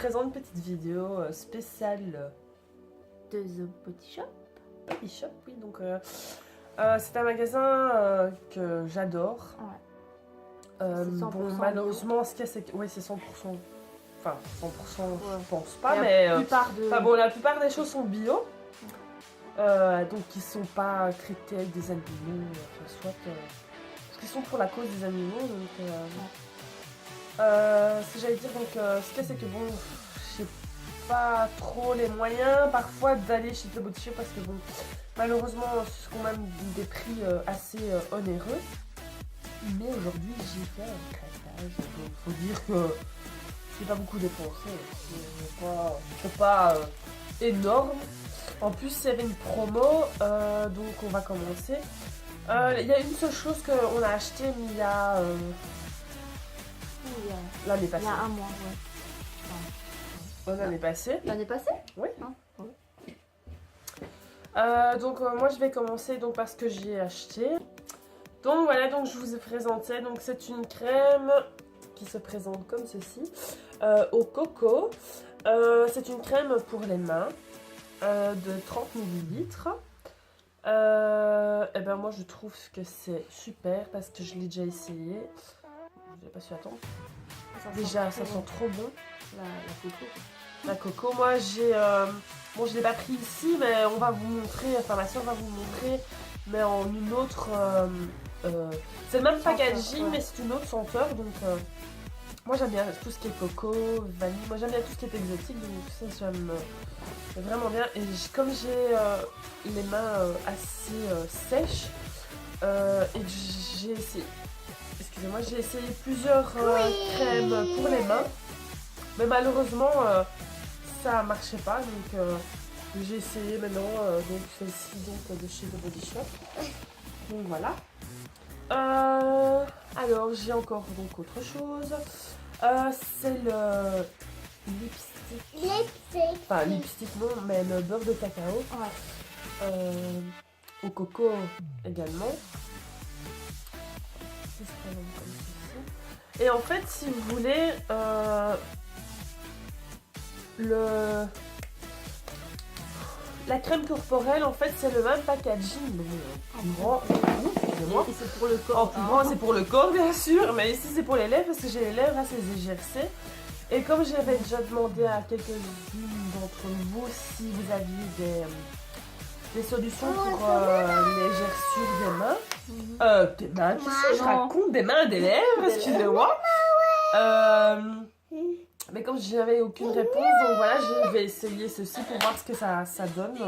présente une petite vidéo spéciale de The Body Shop. Body Shop, oui. Donc, c'est un magasin que j'adore. Ouais. Bon, malheureusement, ce qu'il y a, c'est que... Oui, c'est 100%. Enfin, 100%, je pense pas, mais mais... la plupart des choses sont bio. Donc, ils sont pas traités avec des animaux, enfin, soit... parce qu'ils sont pour la cause des animaux, donc... ce que j'allais dire, donc, ce qu'il y a, c'est que bon, j'ai pas trop les moyens parfois d'aller chez The Body Shop parce que bon, malheureusement, ce sont quand même des prix assez onéreux. Mais aujourd'hui, j'ai fait un craquage, donc faut dire que j'ai pas beaucoup dépensé, c'est pas énorme. En plus, il y avait une promo, donc on va commencer. Il y a une seule chose qu'on a acheté, mais il y a... l'année passée. Il y a un mois, ouais. L'année passée. L'année passée? Oui. Ah, ouais. Donc moi je vais commencer donc parce que j'ai acheté. Donc voilà, donc je vous ai présenté. Donc c'est une crème qui se présente comme ceci, au coco. C'est une crème pour les mains de 30 ml. Et ben moi je trouve que c'est super parce que je l'ai déjà essayé. J'ai pas su attendre. Déjà, ça sent trop bon. La coco. La coco, moi j'ai... bon, je l'ai pas pris ici, mais on va vous montrer, enfin ma soeur va vous montrer, mais en une autre... c'est le même packaging, mais c'est une autre senteur, donc... moi j'aime bien tout ce qui est coco, vanille, moi j'aime bien tout ce qui est exotique, donc ça j'aime vraiment bien. Et comme j'ai les mains assez sèches, et que j'ai essayé... Excusez-moi, j'ai essayé plusieurs crèmes pour les mains, mais malheureusement ça marchait pas, donc j'ai essayé maintenant donc celle-ci donc de chez The Body Shop. Donc voilà. Alors j'ai encore donc autre chose. C'est le lipstick. Enfin lipstick non, mais le beurre de cacao. Ouais. Au coco également. Et en fait, si vous voulez, la crème corporelle, en fait, c'est le même packaging, mais plus grand. Excusez-moi. Et c'est pour le corps. En plus grand, c'est pour le corps, bien sûr, mais ici, c'est pour les lèvres, parce que j'ai les lèvres assez égercées. Et comme j'avais déjà demandé à quelques-unes d'entre vous si vous aviez des solutions pour les gerçures des mains. Des mains, qu'est-ce que je raconte? Des mains, des lèvres, excusez-moi. Mais comme je n'avais aucune réponse, donc voilà, je vais essayer ceci pour voir ce que ça donne,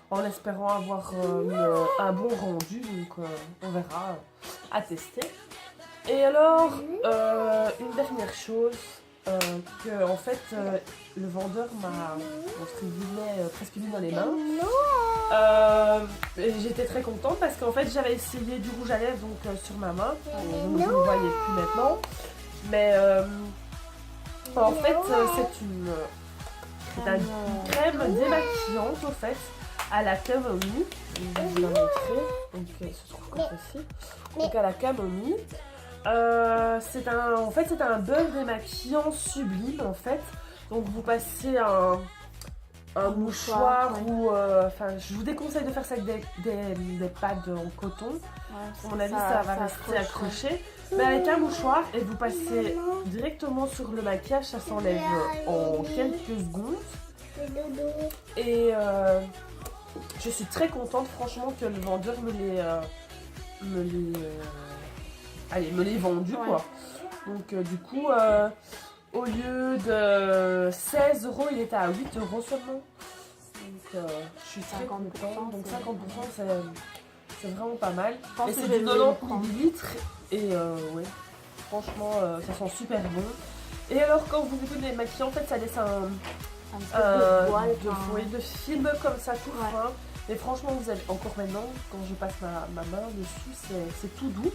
en espérant avoir un bon rendu, donc on verra, à tester. Et alors, une dernière chose, que en fait, le vendeur m'a, entre guillemets, presque mis dans les mains. J'étais très contente parce qu'en fait j'avais essayé du rouge à lèvres donc sur ma main, vous ne le voyez plus maintenant, mais en fait c'est une crème démaquillante au fait à la camomille, je vais vous la montrer, donc elle se trouve comme ceci, donc à la camomille. C'est un beurre démaquillant sublime en fait, donc vous passez un mouchoir ou enfin je vous déconseille de faire ça avec des pads en coton, à mon avis ça va rester accroché, mais avec un mouchoir et vous passez directement sur le maquillage, ça s'enlève en quelques secondes. Et je suis très contente franchement que le vendeur me l'ait vendu quoi. Donc du coup au lieu de 16 €, il était à 8 € seulement. Donc je suis très contente. Donc 50%, c'est vraiment pas mal. Et c'est du 90 ml. Et ouais, franchement, ça sent super bon. Et alors quand vous mettez les maquillants, en fait, ça laisse de film comme ça tout fin. Et franchement, vous avez encore maintenant, quand je passe ma main dessus, c'est tout doux.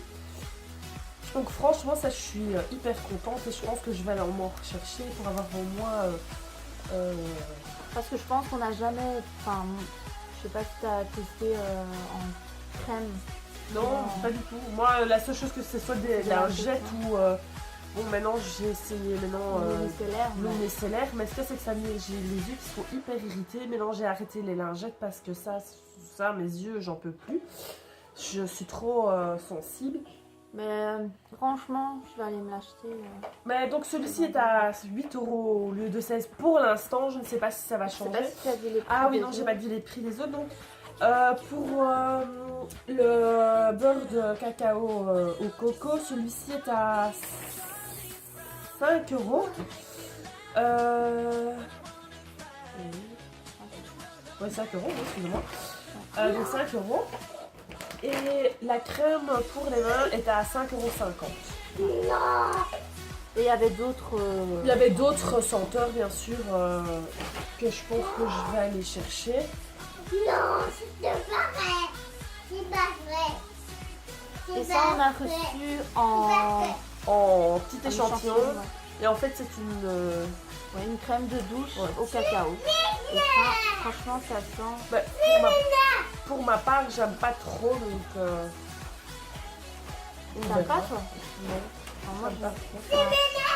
Donc franchement ça je suis hyper contente et je pense que je vais aller m'en rechercher pour avoir au moins... Parce que je pense qu'on n'a jamais... Enfin, je sais pas si tu as testé en crème. Non, pas du tout. Moi la seule chose que c'est soit des lingettes ou Bon, maintenant j'ai essayé l'eau micellaire, mais ce que c'est que j'ai les yeux qui sont hyper irrités. Maintenant j'ai arrêté les lingettes parce que ça mes yeux, j'en peux plus. Je suis trop sensible. Mais franchement, je vais aller me l'acheter. Mais donc celui-ci est à 8 € au lieu de 16 pour l'instant. Je ne sais pas si ça va changer. Si tu as vu les prix Ah oui, non, j'ai pas vu les prix des autres. Donc pour le beurre de cacao au coco, celui-ci est à 5 €. Ouais, 5 €, oui, excusez-moi. Donc 5 €. Et la crème pour les mains est à 5,50 €. Et il y avait d'autres... Il y avait d'autres senteurs, bien sûr, que je pense que je vais aller chercher. Non, c'est pas vrai. C'est pas vrai. Et ça, on a reçu En petit échantillon. Ouais. Et en fait, c'est une crème de douche au cacao. Et ça, franchement, ça sent... Bah, pour ma part, j'aime pas trop, donc... T'aimes pas, toi? Non. Enfin, moi, je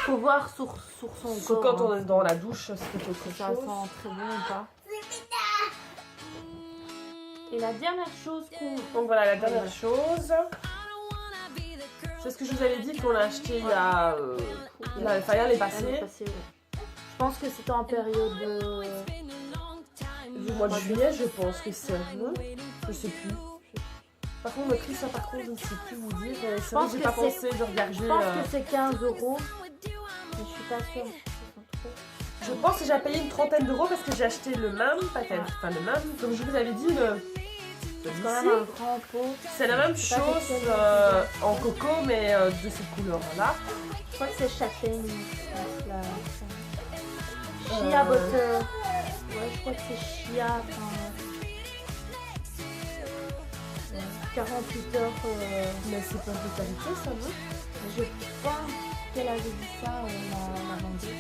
faut voir sur son Sauf corps. quand on est dans la douche, c'est quelque Ça chose. sent très bon ou pas. Et la dernière chose qu'on... Donc voilà, la dernière chose. C'est ce que je vous avais dit qu'on a acheté il y a... l'année passée. Je pense que c'était en période Du mois de juillet, je pense que c'est. Non, je sais plus. Par contre, le prix, ça, par contre, je ne sais plus vous dire. C'est vrai que j'ai pas pensé de regarder. Je pense que c'est 15 €. Mais je suis pas sûre. Je pense que j'ai payé une trentaine d'euros parce que j'ai acheté le même paquet. Enfin, le même. Comme je vous avais dit, c'est quand même un grand pot. C'est la même chose en coco, mais de cette couleur-là. Je crois que c'est châtaigne. Chia butter. Ouais, je crois que c'est chia. 48 heures. Mais c'est pas de qualité, ça, non? Je pense qu'elle avait dit ça, on l'a vendu.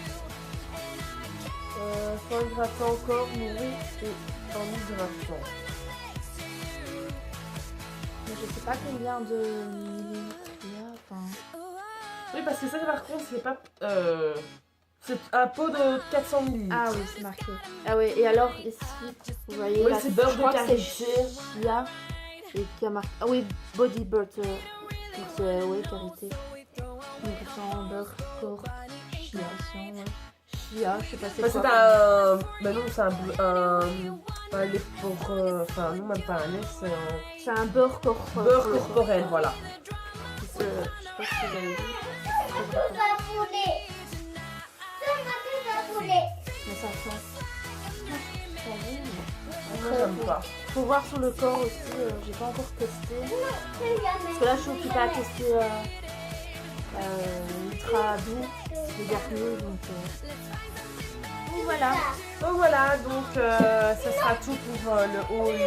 Sans hydratant encore, nourri et en hydratant. Mais je sais pas combien de millilitres il y a. Enfin... Oui, parce que ça, par contre, c'est pas... c'est un pot de 400 ml. Ah oui, c'est marqué. Ah oui, et alors ici, vous voyez, oui, c'est beurre de karité. Chia et qui a marqué... Ah oui, body butter. Donc c'est, oui, karité. Donc beurre, corps, chia. Chia, je sais pas c'est quoi. C'est un... Ben non, c'est un lait pour... Enfin, non, même pas un lait, c'est un... C'est un beurre corporel. Beurre corporel, voilà. Je sais pas si vous avez vu. Mais ça sent. Moi, j'aime pas. Faut voir sur le corps aussi, j'ai pas encore testé. Parce que là, je suis occupée à tester ultra doux, le Garnier, donc voilà. Donc voilà, donc ça sera tout pour le haul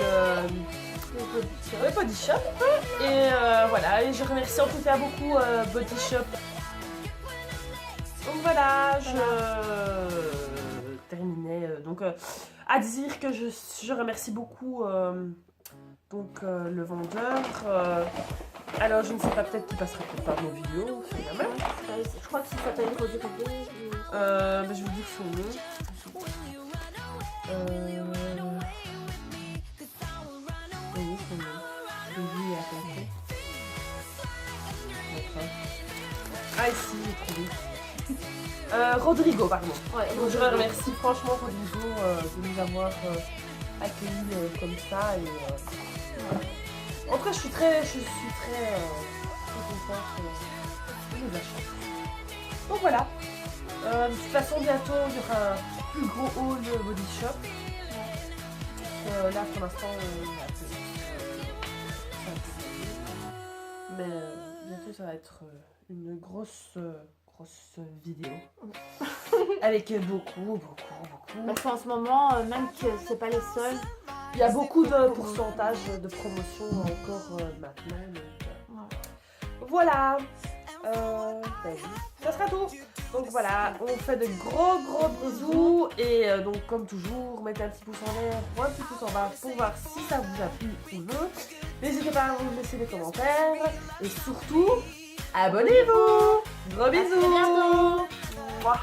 le Body Shop. Et voilà, et je remercie en tout cas beaucoup Body Shop. Donc voilà, je terminais. Donc à dire que je remercie beaucoup donc le vendeur. Alors je ne sais pas, peut-être qu'il passera peut-être par nos vidéos, c'est jamais. Je crois que ça s'appelle Rodrigo. Je vous dis son nom. Oui, son nom. Lui, attendez. Ah, ici, j'ai trouvé. Rodrigo, pardon. Ouais, donc je remercie franchement Rodrigo de nous avoir accueillis comme ça. Et, en tout cas, je suis très contente de nos achats. Donc voilà. De toute façon, bientôt, il y aura un plus gros haul Body Shop. Là, pour l'instant, on a fait. Mais bientôt, ça va être une grosse vidéo. Avec beaucoup. Parce qu'en ce moment, même que c'est pas les seuls, il y a beaucoup de pourcentage de promotion encore maintenant. Donc, voilà. Ça sera tout. Donc voilà, on fait de gros bisous. Et donc comme toujours, mettez un petit pouce en l'air ou un petit pouce en bas pour voir si ça vous a plu ou non. N'hésitez pas à vous laisser des commentaires. Et surtout, abonnez-vous. Gros bisous. bientôt. Mouah.